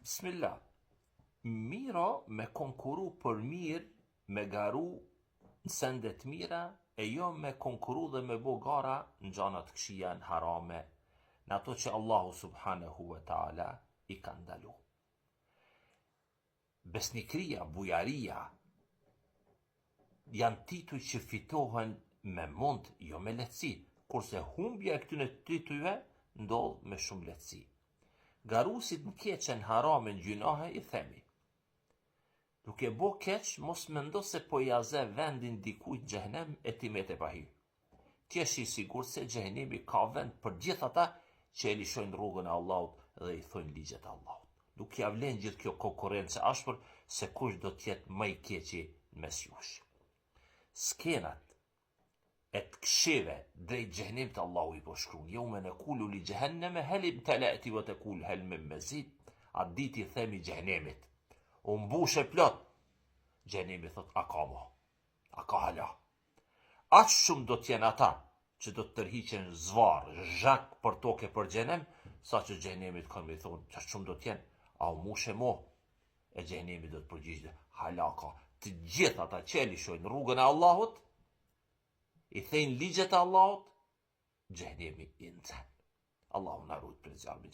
Bismillah. Miro me konkuru për mirë, me garu në sendet mira, e jo me konkuru dhe me bo gara në gjanat këshia në harame, në ato që Allahu subhanahu wa ta'ala i ka ndalu. Besnikria, bujaria, janë tituj që fitohen me mund, jo me lehtësi, kurse humbja e këtyne titujve ndodh me shumë lehtësi. Garusit në keqen harame në gjunahe i themi, duke bo keq, mos mendo se po jaze vendin dikujt xhehenem e ti me te pahi. Ti je i sigurt se xhehenemi ka vend për gjithë ata që e lishojnë rrugën e Allahut dhe i thojnë ligjet e Allahut. Nuk ja vlen gjithë kjo konkurrencë ashpër se kush do t'jetë më i keqi mes jush. Skenat e të këshive drejt xhehenemit Allahu i po shkruan, yawma naqulu li jahannama hal imtala'ti wa taqul hal min mazid. Atë ditë i themi xhehenemit, u mbushe plot. Xhenemi thot, a ka mo, a ka hala. Aq shumë do t'jen ata që do të tërhiqen zvar, zhak për toke për xhenem, sa që xhenemit kanë me thonë, aq shumë do t'jen, a u mbushe mo. E xhenemi do të përgjigjet, hala ka. Të gjithë ata që lishojnë rrugën e Allahut, i thejnë ligjet e Allahut, xhenemi i nxen. Allahu na rujt për zjarmin.